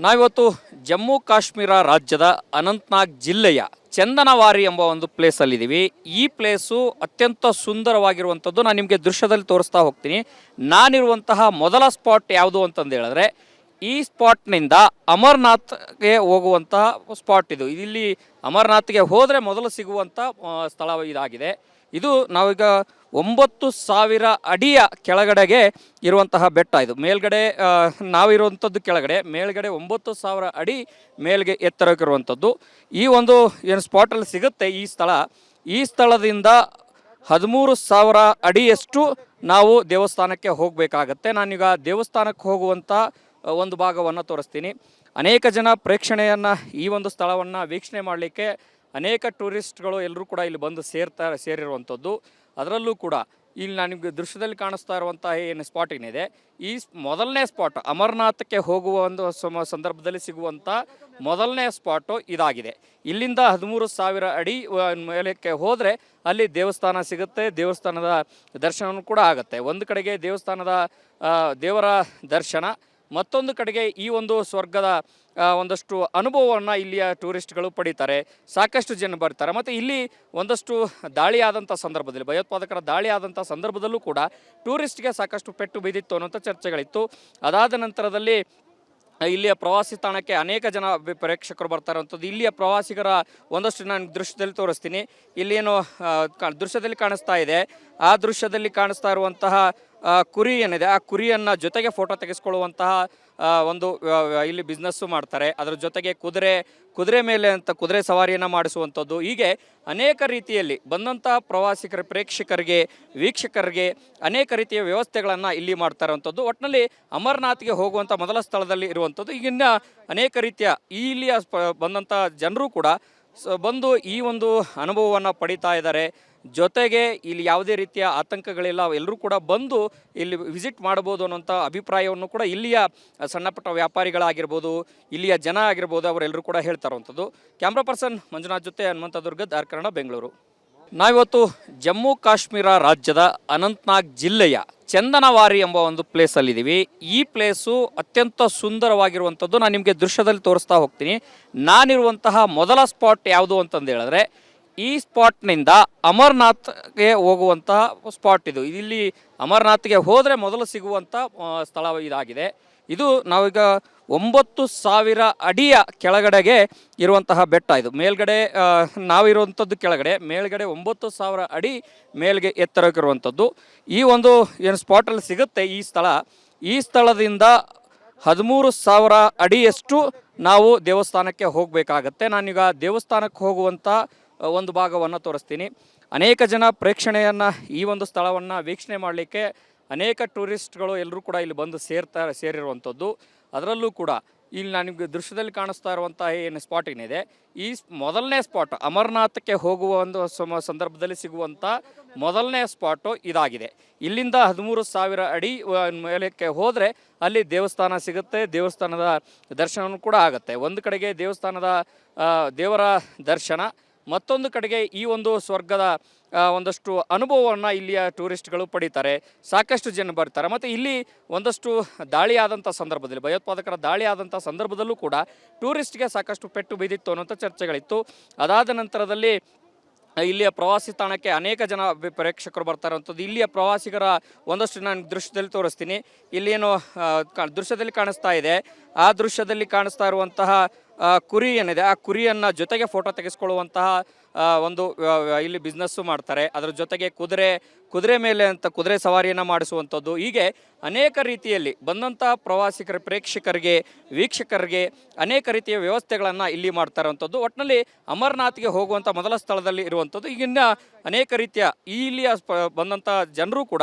ನಾವಿವತ್ತು ಜಮ್ಮು ಕಾಶ್ಮೀರ ರಾಜ್ಯದ ಅನಂತನಾಗ್ ಜಿಲ್ಲೆಯ ಚಂದನವಾರಿ ಎಂಬ ಒಂದು ಪ್ಲೇಸಲ್ಲಿದ್ದೀವಿ. ಈ ಪ್ಲೇಸು ಅತ್ಯಂತ ಸುಂದರವಾಗಿರುವಂಥದ್ದು. ನಾನು ನಿಮಗೆ ದೃಶ್ಯದಲ್ಲಿ ತೋರಿಸ್ತಾ ಹೋಗ್ತೀನಿ. ನಾನಿರುವಂತಹ ಮೊದಲ ಸ್ಪಾಟ್ ಯಾವುದು ಅಂತಂದು ಹೇಳಿದ್ರೆ ಈ ಸ್ಪಾಟ್ನಿಂದ ಅಮರ್ನಾಥ್ಗೆ ಹೋಗುವಂತಹ ಸ್ಪಾಟ್ ಇದು. ಇಲ್ಲಿ ಅಮರ್ನಾಥ್ಗೆ ಹೋದರೆ ಮೊದಲು ಸಿಗುವಂಥ ಸ್ಥಳ ಇದಾಗಿದೆ. ಇದು ನಾವೀಗ 9,000 ಅಡಿಯ ಕೆಳಗಡೆಗೆ ಇರುವಂತಹ ಬೆಟ್ಟ. ಇದು ಮೇಲ್ಗಡೆ ನಾವಿರುವಂಥದ್ದು ಕೆಳಗಡೆ, ಮೇಲ್ಗಡೆ 9,000 ಅಡಿ ಮೇಲ್ಗೆ ಎತ್ತರಕ್ಕಿರುವಂಥದ್ದು. ಈ ಒಂದು ಏನು ಸ್ಪಾಟಲ್ಲಿ ಸಿಗುತ್ತೆ ಈ ಸ್ಥಳ, ಈ ಸ್ಥಳದಿಂದ 13,000 ಅಡಿಯಷ್ಟು ನಾವು ದೇವಸ್ಥಾನಕ್ಕೆ ಹೋಗಬೇಕಾಗತ್ತೆ. ನಾನೀಗ ದೇವಸ್ಥಾನಕ್ಕೆ ಹೋಗುವಂಥ ಒಂದು ಭಾಗವನ್ನು ತೋರಿಸ್ತೀನಿ. ಅನೇಕ ಜನ ಪ್ರೇಕ್ಷಣೆಯನ್ನು ಈ ಒಂದು ಸ್ಥಳವನ್ನು ವೀಕ್ಷಣೆ ಮಾಡಲಿಕ್ಕೆ ಅನೇಕ ಟೂರಿಸ್ಟ್ಗಳು ಎಲ್ಲರೂ ಕೂಡ ಇಲ್ಲಿ ಬಂದು ಸೇರಿರುವಂಥದ್ದು. ಅದರಲ್ಲೂ ಕೂಡ ಇಲ್ಲಿ ನನಗೆ ದೃಶ್ಯದಲ್ಲಿ ಕಾಣಿಸ್ತಾ ಇರುವಂತಹ ಏನು ಸ್ಪಾಟ್ ಏನಿದೆ, ಈ ಮೊದಲನೇ ಸ್ಪಾಟ್ ಅಮರ್ನಾಥಕ್ಕೆ ಹೋಗುವ ಒಂದು ಸಂದರ್ಭದಲ್ಲಿ ಸಿಗುವಂಥ ಮೊದಲನೇ ಸ್ಪಾಟು ಇದಾಗಿದೆ. ಇಲ್ಲಿಂದ 13,000 ಅಡಿ ಮೇಲಕ್ಕೆ ಹೋದರೆ ಅಲ್ಲಿ ದೇವಸ್ಥಾನ ಸಿಗುತ್ತೆ. ದೇವಸ್ಥಾನದ ದರ್ಶನ ಕೂಡ ಆಗುತ್ತೆ. ಒಂದು ಕಡೆಗೆ ದೇವಸ್ಥಾನದ ದೇವರ ದರ್ಶನ, ಮತ್ತೊಂದು ಕಡೆಗೆ ಈ ಒಂದು ಸ್ವರ್ಗದ ಒಂದಷ್ಟು ಅನುಭವವನ್ನು ಇಲ್ಲಿಯ ಟೂರಿಸ್ಟ್ಗಳು ಪಡೀತಾರೆ. ಸಾಕಷ್ಟು ಜನ ಬರ್ತಾರೆ. ಮತ್ತು ಇಲ್ಲಿ ಒಂದಷ್ಟು ದಾಳಿ ಆದಂಥ ಸಂದರ್ಭದಲ್ಲಿ, ಭಯೋತ್ಪಾದಕರ ದಾಳಿ ಆದಂಥ ಸಂದರ್ಭದಲ್ಲೂ ಕೂಡ ಟೂರಿಸ್ಟ್ಗೆ ಸಾಕಷ್ಟು ಪೆಟ್ಟು ಬಿದ್ದಿತ್ತು ಅನ್ನೋಂಥ ಚರ್ಚೆಗಳಿತ್ತು. ಅದಾದ ನಂತರದಲ್ಲಿ ಇಲ್ಲಿಯ ಪ್ರವಾಸಿ ತಾಣಕ್ಕೆ ಅನೇಕ ಜನ ಪ್ರೇಕ್ಷಕರು ಬರ್ತಾ ಇರುವಂಥದ್ದು. ಇಲ್ಲಿಯ ಪ್ರವಾಸಿಗರ ಒಂದಷ್ಟು ನಾನು ದೃಶ್ಯದಲ್ಲಿ ತೋರಿಸ್ತೀನಿ. ಇಲ್ಲೇನು ದೃಶ್ಯದಲ್ಲಿ ಕಾಣಿಸ್ತಾ ಇದೆ, ಆ ದೃಶ್ಯದಲ್ಲಿ ಕಾಣಿಸ್ತಾ ಇರುವಂತಹ ಕುರಿ ಏನಿದೆ, ಆ ಕುರಿಯನ್ನು ಜೊತೆಗೆ ಫೋಟೋ ತೆಗೆಸ್ಕೊಳ್ಳುವಂತಹ ಒಂದು ಇಲ್ಲಿ ಬಿಸ್ನೆಸ್ಸು ಮಾಡ್ತಾರೆ. ಅದರ ಜೊತೆಗೆ ಕುದುರೆ ಮೇಲೆ ಅಂತ ಕುದುರೆ ಸವಾರಿಯನ್ನು ಮಾಡಿಸುವಂಥದ್ದು. ಹೀಗೆ ಅನೇಕ ರೀತಿಯಲ್ಲಿ ಬಂದಂಥ ಪ್ರವಾಸಿಗರ ಪ್ರೇಕ್ಷಕರಿಗೆ ವೀಕ್ಷಕರಿಗೆ ಅನೇಕ ರೀತಿಯ ವ್ಯವಸ್ಥೆಗಳನ್ನು ಇಲ್ಲಿ ಮಾಡ್ತಾ ಇರುವಂಥದ್ದು. ಒಟ್ಟಿನಲ್ಲಿ ಅಮರ್ನಾಥ್ಗೆ ಹೋಗುವಂಥ ಮೊದಲ ಸ್ಥಳದಲ್ಲಿ ಇರುವಂಥದ್ದು. ಈಗಿನ ಅನೇಕ ರೀತಿಯ ಇಲ್ಲಿಯ ಬಂದಂಥ ಜನರು ಕೂಡ ಬಂದು ಈ ಒಂದು ಅನುಭವವನ್ನು ಪಡಿತಾ ಇದ್ದಾರೆ. ಜೊತೆಗೆ ಇಲ್ಲಿ ಯಾವುದೇ ರೀತಿಯ ಆತಂಕಗಳಿಲ್ಲ, ಎಲ್ಲರೂ ಕೂಡ ಬಂದು ಇಲ್ಲಿ ವಿಸಿಟ್ ಮಾಡ್ಬೋದು ಅನ್ನೋಂಥ ಅಭಿಪ್ರಾಯವನ್ನು ಕೂಡ ಇಲ್ಲಿಯ ಸಣ್ಣ ಪುಟ್ಟ ವ್ಯಾಪಾರಿಗಳಾಗಿರ್ಬೋದು, ಇಲ್ಲಿಯ ಜನ ಆಗಿರ್ಬೋದು, ಅವರೆಲ್ಲರೂ ಕೂಡ ಹೇಳ್ತಾ ಇರುವಂಥದ್ದು. ಕ್ಯಾಮ್ರಾ ಪರ್ಸನ್ ಮಂಜುನಾಥ್ ಜೊತೆ ಹನುಮಂತ ದುರ್ಗದ್, ಆರ್ ಕನ್ನಡ, ಬೆಂಗಳೂರು. ನಾವಿವತ್ತು ಜಮ್ಮು ಕಾಶ್ಮೀರ ರಾಜ್ಯದ ಅನಂತನಾಗ್ ಜಿಲ್ಲೆಯ ಚಂದನವಾರಿ ಎಂಬ ಒಂದು ಪ್ಲೇಸಲ್ಲಿದ್ದೀವಿ. ಈ ಪ್ಲೇಸು ಅತ್ಯಂತ ಸುಂದರವಾಗಿರುವಂಥದ್ದು. ನಾನು ನಿಮಗೆ ದೃಶ್ಯದಲ್ಲಿ ತೋರಿಸ್ತಾ ಹೋಗ್ತೀನಿ. ನಾನಿರುವಂತಹ ಮೊದಲ ಸ್ಪಾಟ್ ಯಾವುದು ಅಂತಂದು ಹೇಳಿದ್ರೆ ಈ ಸ್ಪಾಟ್ನಿಂದ ಅಮರ್ನಾಥ್ಗೆ ಹೋಗುವಂತಹ ಸ್ಪಾಟ್ ಇದು. ಇಲ್ಲಿ ಅಮರ್ನಾಥ್ಗೆ ಹೋದರೆ ಮೊದಲು ಸಿಗುವಂಥ ಸ್ಥಳ ಇದಾಗಿದೆ. ಇದು ನಾವೀಗ 9,000 ಅಡಿಯ ಕೆಳಗಡೆಗೆ ಇರುವಂತಹ ಬೆಟ್ಟ. ಇದು ಮೇಲ್ಗಡೆ ನಾವಿರುವಂಥದ್ದು ಕೆಳಗಡೆ, ಮೇಲ್ಗಡೆ 9,000 ಅಡಿ ಮೇಲ್ಗೆ ಎತ್ತರಕ್ಕಿರುವಂಥದ್ದು. ಈ ಒಂದು ಏನು ಸ್ಪಾಟಲ್ಲಿ ಸಿಗುತ್ತೆ ಈ ಸ್ಥಳದಿಂದ 13,000 ಅಡಿಯಷ್ಟು ನಾವು ದೇವಸ್ಥಾನಕ್ಕೆ ಹೋಗಬೇಕಾಗತ್ತೆ. ನಾನೀಗ ದೇವಸ್ಥಾನಕ್ಕೆ ಹೋಗುವಂಥ ಒಂದು ಭಾಗವನ್ನು ತೋರಿಸ್ತೀನಿ. ಅನೇಕ ಜನ ಪ್ರೇಕ್ಷಣೆಯನ್ನು ಈ ಒಂದು ಸ್ಥಳವನ್ನು ವೀಕ್ಷಣೆ ಮಾಡಲಿಕ್ಕೆ ಅನೇಕ ಟೂರಿಸ್ಟ್ಗಳು ಎಲ್ಲರೂ ಕೂಡ ಇಲ್ಲಿ ಬಂದು ಸೇರಿರುವಂಥದ್ದು. ಅದರಲ್ಲೂ ಕೂಡ ಇಲ್ಲಿ ನನಗೆ ದೃಶ್ಯದಲ್ಲಿ ಕಾಣಿಸ್ತಾ ಇರುವಂಥ ಏನು ಸ್ಪಾಟ್ ಏನಿದೆ, ಈ ಮೊದಲನೇ ಸ್ಪಾಟ್ ಅಮರ್ನಾಥಕ್ಕೆ ಹೋಗುವ ಒಂದು ಸಂದರ್ಭದಲ್ಲಿ ಸಿಗುವಂಥ ಮೊದಲನೇ ಸ್ಪಾಟು ಇದಾಗಿದೆ. ಇಲ್ಲಿಂದ 13,000 ಅಡಿ ಮೇಲಕ್ಕೆ ಹೋದರೆ ಅಲ್ಲಿ ದೇವಸ್ಥಾನ ಸಿಗುತ್ತೆ. ದೇವಸ್ಥಾನದ ದರ್ಶನ ಕೂಡ ಆಗುತ್ತೆ. ಒಂದು ಕಡೆಗೆ ದೇವಸ್ಥಾನದ ದೇವರ ದರ್ಶನ, ಮತ್ತೊಂದು ಕಡೆಗೆ ಈ ಒಂದು ಸ್ವರ್ಗದ ಒಂದಷ್ಟು ಅನುಭವವನ್ನು ಇಲ್ಲಿಯ ಟೂರಿಸ್ಟ್ಗಳು ಪಡೀತಾರೆ. ಸಾಕಷ್ಟು ಜನ ಬರ್ತಾರೆ. ಮತ್ತು ಇಲ್ಲಿ ಒಂದಷ್ಟು ದಾಳಿ ಆದಂಥ ಸಂದರ್ಭದಲ್ಲಿ, ಭಯೋತ್ಪಾದಕರ ದಾಳಿ ಆದಂಥ ಸಂದರ್ಭದಲ್ಲೂ ಕೂಡ ಟೂರಿಸ್ಟ್ಗೆ ಸಾಕಷ್ಟು ಪೆಟ್ಟು ಬಿದ್ದಿತ್ತು ಅನ್ನೋಂಥ ಚರ್ಚೆಗಳಿತ್ತು. ಅದಾದ ನಂತರದಲ್ಲಿ ಇಲ್ಲಿಯ ಪ್ರವಾಸಿ ತಾಣಕ್ಕೆ ಅನೇಕ ಜನ ಪ್ರೇಕ್ಷಕರು ಬರ್ತಾ ಇರುವಂಥದ್ದು. ಇಲ್ಲಿಯ ಪ್ರವಾಸಿಗರ ಒಂದಷ್ಟು ನಾನು ದೃಶ್ಯದಲ್ಲಿ ತೋರಿಸ್ತೀನಿ. ಇಲ್ಲೇನು ದೃಶ್ಯದಲ್ಲಿ ಕಾಣಿಸ್ತಾ ಇದೆ, ಆ ದೃಶ್ಯದಲ್ಲಿ ಕಾಣಿಸ್ತಾ ಇರುವಂತಹ ಕುರಿ ಏನಿದೆ, ಆ ಕುರಿಯನ್ನು ಜೊತೆಗೆ ಫೋಟೋ ತೆಗೆಸ್ಕೊಳ್ಳುವಂತಹ ಒಂದು ಇಲ್ಲಿ ಬಿಸ್ನೆಸ್ಸು ಮಾಡ್ತಾರೆ. ಅದರ ಜೊತೆಗೆ ಕುದುರೆ ಮೇಲೆ ಅಂತ ಕುದುರೆ ಸವಾರಿಯನ್ನು ಮಾಡಿಸುವಂಥದ್ದು. ಹೀಗೆ ಅನೇಕ ರೀತಿಯಲ್ಲಿ ಬಂದಂಥ ಪ್ರವಾಸಿಗರ ಪ್ರೇಕ್ಷಕರಿಗೆ ವೀಕ್ಷಕರಿಗೆ ಅನೇಕ ರೀತಿಯ ವ್ಯವಸ್ಥೆಗಳನ್ನು ಇಲ್ಲಿ ಮಾಡ್ತಾ ಇರುವಂಥದ್ದು. ಒಟ್ಟಿನಲ್ಲಿ ಅಮರ್ನಾಥ್ಗೆ ಹೋಗುವಂಥ ಮೊದಲ ಸ್ಥಳದಲ್ಲಿ ಇರುವಂಥದ್ದು. ಈಗಿನ ಅನೇಕ ರೀತಿಯ ಇಲ್ಲಿಯ ಬಂದಂಥ ಜನರು ಕೂಡ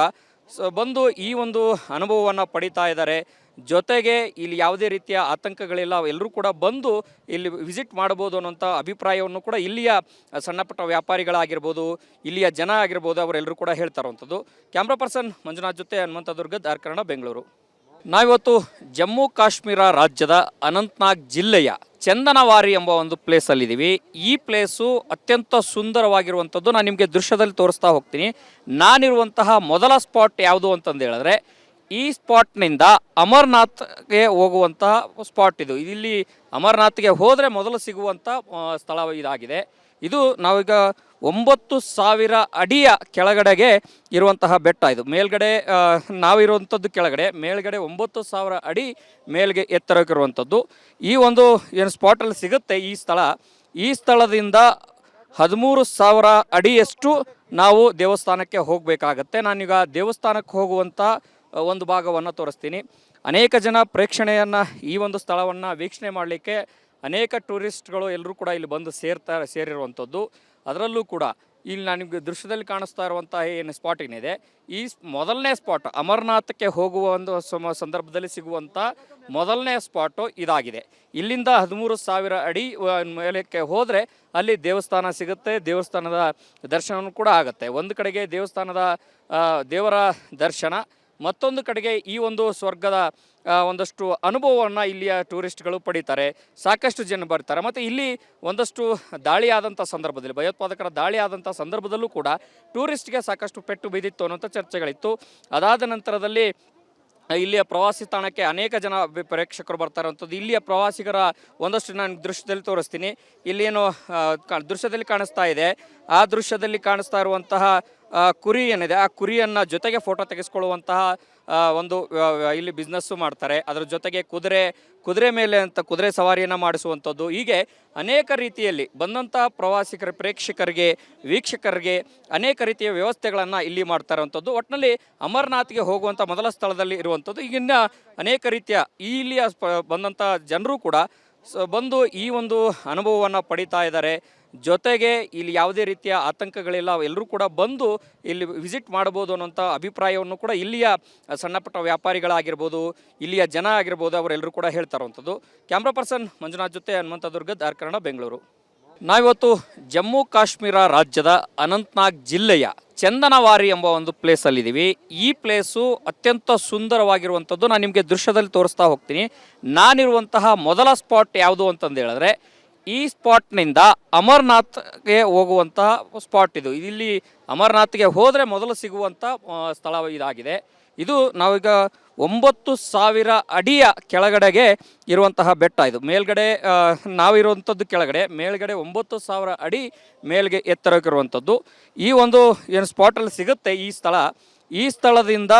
ಬಂದು ಈ ಒಂದು ಅನುಭವವನ್ನು ಪಡಿತಾ ಇದ್ದಾರೆ. ಜೊತೆಗೆ ಇಲ್ಲಿ ಯಾವುದೇ ರೀತಿಯ ಆತಂಕಗಳಿಲ್ಲ, ಎಲ್ಲರೂ ಕೂಡ ಬಂದು ಇಲ್ಲಿ ವಿಸಿಟ್ ಮಾಡ್ಬೋದು ಅನ್ನೋಂಥ ಅಭಿಪ್ರಾಯವನ್ನು ಕೂಡ ಇಲ್ಲಿಯ ಸಣ್ಣ ಪುಟ್ಟ ವ್ಯಾಪಾರಿಗಳಾಗಿರ್ಬೋದು, ಇಲ್ಲಿಯ ಜನ ಆಗಿರ್ಬೋದು, ಅವರೆಲ್ಲರೂ ಕೂಡ ಹೇಳ್ತಾ ಇರುವಂಥದ್ದು. ಕ್ಯಾಮ್ರಾ ಪರ್ಸನ್ ಮಂಜುನಾಥ್ ಜೊತೆ ಹನುಮಂತ ದುರ್ಗದ್, ಆರ್ ಕನ್ನಡ, ಬೆಂಗಳೂರು. ನಾವಿವತ್ತು ಜಮ್ಮು ಕಾಶ್ಮೀರ ರಾಜ್ಯದ ಅನಂತನಾಗ್ ಜಿಲ್ಲೆಯ ಚಂದನವಾರಿ ಎಂಬ ಒಂದು ಪ್ಲೇಸಲ್ಲಿದ್ದೀವಿ. ಈ ಪ್ಲೇಸು ಅತ್ಯಂತ ಸುಂದರವಾಗಿರುವಂಥದ್ದು. ನಾನು ನಿಮಗೆ ದೃಶ್ಯದಲ್ಲಿ ತೋರಿಸ್ತಾ ಹೋಗ್ತೀನಿ. ನಾನಿರುವಂತಹ ಮೊದಲ ಸ್ಪಾಟ್ ಯಾವುದು ಅಂತಂದು ಹೇಳಿದ್ರೆ ಈ ಸ್ಪಾಟ್ನಿಂದ ಅಮರ್ನಾಥ್ಗೆ ಹೋಗುವಂತಹ ಸ್ಪಾಟ್ ಇದು. ಇಲ್ಲಿ ಅಮರ್ನಾಥ್ಗೆ ಹೋದರೆ ಮೊದಲು ಸಿಗುವಂಥ ಸ್ಥಳ ಇದಾಗಿದೆ. ಇದು ನಾವೀಗ 9,000 ಅಡಿಯ ಕೆಳಗಡೆಗೆ ಇರುವಂತಹ ಬೆಟ್ಟ ಇದು. ಮೇಲ್ಗಡೆ ನಾವಿರುವಂಥದ್ದು ಕೆಳಗಡೆ, ಮೇಲ್ಗಡೆ 9,000 ಅಡಿ ಮೇಲ್ಗೆ ಎತ್ತರಕ್ಕಿರುವಂಥದ್ದು. ಈ ಒಂದು ಏನು ಸ್ಪಾಟಲ್ಲಿ ಸಿಗುತ್ತೆ ಈ ಸ್ಥಳದಿಂದ 13,000 ಅಡಿಯಷ್ಟು ನಾವು ದೇವಸ್ಥಾನಕ್ಕೆ ಹೋಗಬೇಕಾಗತ್ತೆ. ನಾನೀಗ ದೇವಸ್ಥಾನಕ್ಕೆ ಹೋಗುವಂಥ ಒಂದು ಭಾಗವನ್ನು ತೋರಿಸ್ತೀನಿ. ಅನೇಕ ಜನ ಪ್ರೇಕ್ಷಣೆಯನ್ನು ಈ ಒಂದು ಸ್ಥಳವನ್ನು ವೀಕ್ಷಣೆ ಮಾಡಲಿಕ್ಕೆ ಅನೇಕ ಟೂರಿಸ್ಟ್ಗಳು ಎಲ್ಲರೂ ಕೂಡ ಇಲ್ಲಿ ಬಂದು ಸೇರಿರುವಂಥದ್ದು. ಅದರಲ್ಲೂ ಕೂಡ ಇಲ್ಲಿ ನಾನು ನಿಮಗೆ ದೃಶ್ಯದಲ್ಲಿ ಕಾಣಿಸ್ತಾ ಇರುವಂತಹ ಏನು ಸ್ಪಾಟ್ ಏನಿದೆ, ಈ ಮೊದಲನೇ ಸ್ಪಾಟ್ ಅಮರ್ನಾಥಕ್ಕೆ ಹೋಗುವ ಒಂದು ಸಂದರ್ಭದಲ್ಲಿ ಸಿಗುವಂಥ ಮೊದಲನೇ ಸ್ಪಾಟು ಇದಾಗಿದೆ. ಇಲ್ಲಿಂದ 13,000 ಅಡಿ ಮೇಲಕ್ಕೆ ಹೋದರೆ ಅಲ್ಲಿ ದೇವಸ್ಥಾನ ಸಿಗುತ್ತೆ. ದೇವಸ್ಥಾನದ ದರ್ಶನವೂ ಕೂಡ ಆಗುತ್ತೆ. ಒಂದು ಕಡೆಗೆ ದೇವಸ್ಥಾನದ ದೇವರ ದರ್ಶನ, ಮತ್ತೊಂದು ಕಡೆಗೆ ಈ ಒಂದು ಸ್ವರ್ಗದ ಒಂದಷ್ಟು ಅನುಭವವನ್ನು ಇಲ್ಲಿಯ ಟೂರಿಸ್ಟ್ಗಳು ಪಡೀತಾರೆ. ಸಾಕಷ್ಟು ಜನ ಬರ್ತಾರೆ. ಮತ್ತು ಇಲ್ಲಿ ಒಂದಷ್ಟು ದಾಳಿ ಆದಂಥ ಸಂದರ್ಭದಲ್ಲಿ, ಭಯೋತ್ಪಾದಕರ ದಾಳಿ ಆದಂಥ ಸಂದರ್ಭದಲ್ಲೂ ಕೂಡ ಟೂರಿಸ್ಟ್ಗೆ ಸಾಕಷ್ಟು ಪೆಟ್ಟು ಬಿದ್ದಿತ್ತು ಅನ್ನೋಂಥ ಚರ್ಚೆಗಳಿತ್ತು. ಅದಾದ ನಂತರದಲ್ಲಿ ಇಲ್ಲಿಯ ಪ್ರವಾಸಿ ತಾಣಕ್ಕೆ ಅನೇಕ ಜನ ಪ್ರೇಕ್ಷಕರು ಬರ್ತಾ ಇರುವಂಥದ್ದು. ಇಲ್ಲಿಯ ಪ್ರವಾಸಿಗರ ಒಂದಷ್ಟು ನಾನು ದೃಶ್ಯದಲ್ಲಿ ತೋರಿಸ್ತೀನಿ. ಇಲ್ಲೇನು ದೃಶ್ಯದಲ್ಲಿ ಕಾಣಿಸ್ತಾ ಇದೆ, ಆ ದೃಶ್ಯದಲ್ಲಿ ಕಾಣಿಸ್ತಾ ಇರುವಂತಹ ಕುರಿ ಏನಿದೆ, ಆ ಕುರಿಯನ್ನು ಜೊತೆಗೆ ಫೋಟೋ ತೆಗೆಸ್ಕೊಳ್ಳುವಂತಹ ಒಂದು ಇಲ್ಲಿ ಬಿಸ್ನೆಸ್ಸು ಮಾಡ್ತಾರೆ. ಅದರ ಜೊತೆಗೆ ಕುದುರೆ ಮೇಲೆ ಅಂತ ಕುದುರೆ ಸವಾರಿಯನ್ನು ಮಾಡಿಸುವಂಥದ್ದು. ಹೀಗೆ ಅನೇಕ ರೀತಿಯಲ್ಲಿ ಬಂದಂಥ ಪ್ರವಾಸಿಗರ ಪ್ರೇಕ್ಷಕರಿಗೆ ವೀಕ್ಷಕರಿಗೆ ಅನೇಕ ರೀತಿಯ ವ್ಯವಸ್ಥೆಗಳನ್ನು ಇಲ್ಲಿ ಮಾಡ್ತಾ ಇರುವಂಥದ್ದು. ಒಟ್ಟಿನಲ್ಲಿ ಅಮರ್ನಾಥ್ಗೆ ಹೋಗುವಂಥ ಮೊದಲ ಸ್ಥಳದಲ್ಲಿ ಇರುವಂಥದ್ದು. ಈಗಿನ ಅನೇಕ ರೀತಿಯ ಇಲ್ಲಿಯ ಬಂದಂಥ ಜನರು ಕೂಡ ಬಂದು ಈ ಒಂದು ಅನುಭವವನ್ನು ಪಡಿತಾ ಇದ್ದಾರೆ. ಜೊತೆಗೆ ಇಲ್ಲಿ ಯಾವುದೇ ರೀತಿಯ ಆತಂಕಗಳಿಲ್ಲ, ಎಲ್ಲರೂ ಕೂಡ ಬಂದು ಇಲ್ಲಿ ವಿಸಿಟ್ ಮಾಡ್ಬೋದು ಅನ್ನೋಂಥ ಅಭಿಪ್ರಾಯವನ್ನು ಕೂಡ ಇಲ್ಲಿಯ ಸಣ್ಣ ಪುಟ್ಟ ವ್ಯಾಪಾರಿಗಳಾಗಿರ್ಬೋದು, ಇಲ್ಲಿಯ ಜನ ಆಗಿರ್ಬೋದು, ಅವರೆಲ್ಲರೂ ಕೂಡ ಹೇಳ್ತಾ ಇರುವಂಥದ್ದು. ಕ್ಯಾಮ್ರಾ ಪರ್ಸನ್ ಮಂಜುನಾಥ್ ಜೊತೆ ಹನುಮಂತ ದುರ್ಗದ್, ಆರ್ ಕನ್ನಡ, ಬೆಂಗಳೂರು. ನಾವಿವತ್ತು ಜಮ್ಮು ಕಾಶ್ಮೀರ ರಾಜ್ಯದ ಅನಂತನಾಗ್ ಜಿಲ್ಲೆಯ ಚಂದನವಾರಿ ಎಂಬ ಒಂದು ಪ್ಲೇಸಲ್ಲಿದ್ದೀವಿ. ಈ ಪ್ಲೇಸು ಅತ್ಯಂತ ಸುಂದರವಾಗಿರುವಂಥದ್ದು. ನಾನು ನಿಮಗೆ ದೃಶ್ಯದಲ್ಲಿ ತೋರಿಸ್ತಾ ಹೋಗ್ತೀನಿ. ನಾನಿರುವಂತಹ ಮೊದಲ ಸ್ಪಾಟ್ ಯಾವುದು ಅಂತಂದು ಹೇಳಿದ್ರೆ, ಈ ಸ್ಪಾಟ್ನಿಂದ ಅಮರ್ನಾಥ್ಗೆ ಹೋಗುವಂತಹ ಸ್ಪಾಟ್ ಇದು. ಇಲ್ಲಿ ಅಮರ್ನಾಥ್ಗೆ ಹೋದರೆ ಮೊದಲು ಸಿಗುವಂಥ ಸ್ಥಳ ಇದಾಗಿದೆ. ಇದು ನಾವೀಗ 9,000 ಅಡಿಯ ಕೆಳಗಡೆಗೆ ಇರುವಂತಹ ಬೆಟ್ಟ ಇದು. ಮೇಲ್ಗಡೆ ನಾವಿರುವಂಥದ್ದು ಕೆಳಗಡೆ, ಮೇಲ್ಗಡೆ 9,000 ಅಡಿ ಮೇಲ್ಗೆ ಎತ್ತರಕ್ಕಿರುವಂಥದ್ದು. ಈ ಒಂದು ಏನು ಸ್ಪಾಟಲ್ಲಿ ಸಿಗುತ್ತೆ ಈ ಸ್ಥಳದಿಂದ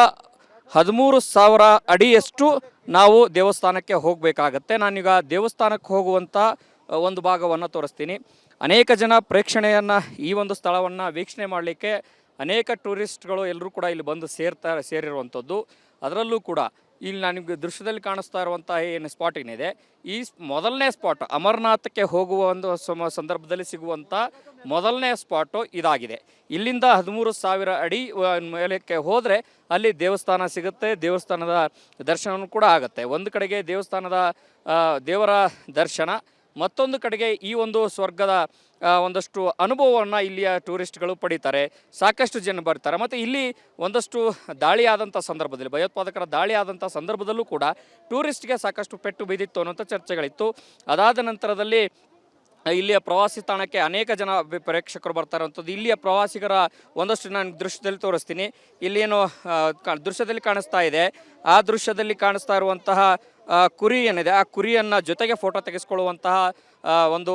13,000 ಅಡಿಯಷ್ಟು ನಾವು ದೇವಸ್ಥಾನಕ್ಕೆ ಹೋಗಬೇಕಾಗತ್ತೆ. ನಾನೀಗ ದೇವಸ್ಥಾನಕ್ಕೆ ಹೋಗುವಂಥ ಒಂದು ಭಾಗವನ್ನು ತೋರಿಸ್ತೀನಿ. ಅನೇಕ ಜನ ಪ್ರೇಕ್ಷಣೆಯನ್ನು ಈ ಒಂದು ಸ್ಥಳವನ್ನು ವೀಕ್ಷಣೆ ಮಾಡಲಿಕ್ಕೆ ಅನೇಕ ಟೂರಿಸ್ಟ್ಗಳು ಎಲ್ಲರೂ ಕೂಡ ಇಲ್ಲಿ ಬಂದು ಸೇರಿರುವಂಥದ್ದು. ಅದರಲ್ಲೂ ಕೂಡ ಇಲ್ಲಿ ನಾನು ನಿಮಗೆ ದೃಶ್ಯದಲ್ಲಿ ಕಾಣಿಸ್ತಾ ಇರುವಂಥ ಏನು ಸ್ಪಾಟ್ ಏನಿದೆ, ಈ ಮೊದಲನೇ ಸ್ಪಾಟ್ ಅಮರ್ನಾಥಕ್ಕೆ ಹೋಗುವ ಒಂದು ಸಂದರ್ಭದಲ್ಲಿ ಸಿಗುವಂಥ ಮೊದಲನೇ ಸ್ಪಾಟು ಇದಾಗಿದೆ. ಇಲ್ಲಿಂದ 13,000 ಅಡಿ ಮೇಲಕ್ಕೆ ಹೋದರೆ ಅಲ್ಲಿ ದೇವಸ್ಥಾನ ಸಿಗುತ್ತೆ. ದೇವಸ್ಥಾನದ ದರ್ಶನವೂ ಕೂಡ ಆಗುತ್ತೆ. ಒಂದು ಕಡೆಗೆ ದೇವಸ್ಥಾನದ ದೇವರ ದರ್ಶನ, ಮತ್ತೊಂದು ಕಡೆಗೆ ಈ ಒಂದು ಸ್ವರ್ಗದ ಒಂದಷ್ಟು ಅನುಭವವನ್ನು ಇಲ್ಲಿಯ ಟೂರಿಸ್ಟ್ಗಳು ಪಡೀತಾರೆ. ಸಾಕಷ್ಟು ಜನ ಬರ್ತಾರೆ. ಮತ್ತು ಇಲ್ಲಿ ಒಂದಷ್ಟು ದಾಳಿ ಆದಂಥ ಸಂದರ್ಭದಲ್ಲಿ, ಭಯೋತ್ಪಾದಕರ ದಾಳಿ ಆದಂಥ ಸಂದರ್ಭದಲ್ಲೂ ಕೂಡ ಟೂರಿಸ್ಟ್ಗೆ ಸಾಕಷ್ಟು ಪೆಟ್ಟು ಬಿದ್ದಿತ್ತು ಅನ್ನೋಂಥ ಚರ್ಚೆಗಳಿತ್ತು. ಅದಾದ ನಂತರದಲ್ಲಿ ಇಲ್ಲಿಯ ಪ್ರವಾಸಿ ತಾಣಕ್ಕೆ ಅನೇಕ ಜನ ಪ್ರೇಕ್ಷಕರು ಬರ್ತಾ ಇರುವಂಥದ್ದು. ಇಲ್ಲಿಯ ಪ್ರವಾಸಿಗರ ಒಂದಷ್ಟು ನಾನು ದೃಶ್ಯದಲ್ಲಿ ತೋರಿಸ್ತೀನಿ. ಇಲ್ಲೇನು ದೃಶ್ಯದಲ್ಲಿ ಕಾಣಿಸ್ತಾ ಇದೆ, ಆ ದೃಶ್ಯದಲ್ಲಿ ಕಾಣಿಸ್ತಾ ಇರುವಂತಹ ಕುರಿ ಏನಿದೆ, ಆ ಕುರಿಯನ್ನು ಜೊತೆಗೆ ಫೋಟೋ ತೆಗೆಸ್ಕೊಳ್ಳುವಂತಹ ಒಂದು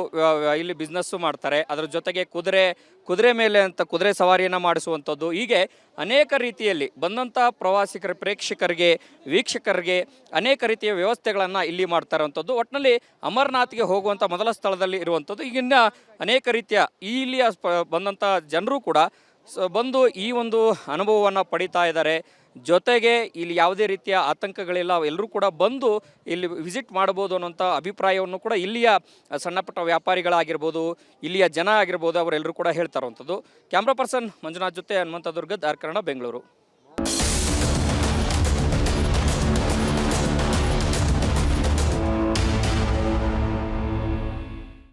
ಇಲ್ಲಿ ಬಿಸ್ನೆಸ್ಸು ಮಾಡ್ತಾರೆ. ಅದರ ಜೊತೆಗೆ ಕುದುರೆ ಮೇಲೆ ಅಂತ ಕುದುರೆ ಸವಾರಿಯನ್ನು ಮಾಡಿಸುವಂಥದ್ದು. ಹೀಗೆ ಅನೇಕ ರೀತಿಯಲ್ಲಿ ಬಂದಂಥ ಪ್ರವಾಸಿಗರ ಪ್ರೇಕ್ಷಕರಿಗೆ ವೀಕ್ಷಕರಿಗೆ ಅನೇಕ ರೀತಿಯ ವ್ಯವಸ್ಥೆಗಳನ್ನು ಇಲ್ಲಿ ಮಾಡ್ತಾ ಇರುವಂಥದ್ದು. ಒಟ್ಟಿನಲ್ಲಿ ಅಮರ್ನಾಥ್ಗೆ ಹೋಗುವಂಥ ಮೊದಲ ಸ್ಥಳದಲ್ಲಿ ಇರುವಂಥದ್ದು. ಈಗಿನ ಅನೇಕ ರೀತಿಯ ಇಲ್ಲಿಯ ಬಂದಂಥ ಜನರು ಕೂಡ ಬಂದು ಈ ಒಂದು ಅನುಭವವನ್ನು ಪಡಿತಾ ಇದ್ದಾರೆ. ಜೊತೆಗೆ ಇಲ್ಲಿ ಯಾವುದೇ ರೀತಿಯ ಆತಂಕಗಳಿಲ್ಲ, ಎಲ್ಲರೂ ಕೂಡ ಬಂದು ಇಲ್ಲಿ ವಿಸಿಟ್ ಮಾಡ್ಬೋದು ಅನ್ನೋಂಥ ಅಭಿಪ್ರಾಯವನ್ನು ಕೂಡ ಇಲ್ಲಿಯ ಸಣ್ಣ ಪುಟ್ಟ ವ್ಯಾಪಾರಿಗಳಾಗಿರ್ಬೋದು, ಇಲ್ಲಿಯ ಜನ ಆಗಿರ್ಬೋದು, ಅವರೆಲ್ಲರೂ ಕೂಡ ಹೇಳ್ತಾ ಇರುವಂಥದ್ದು. ಕ್ಯಾಮ್ರಾ ಪರ್ಸನ್ ಮಂಜುನಾಥ್ ಜೊತೆ ಹನುಮಂತ ದುರ್ಗದ್, ಆರ್ ಕನ್ನಡ, ಬೆಂಗಳೂರು.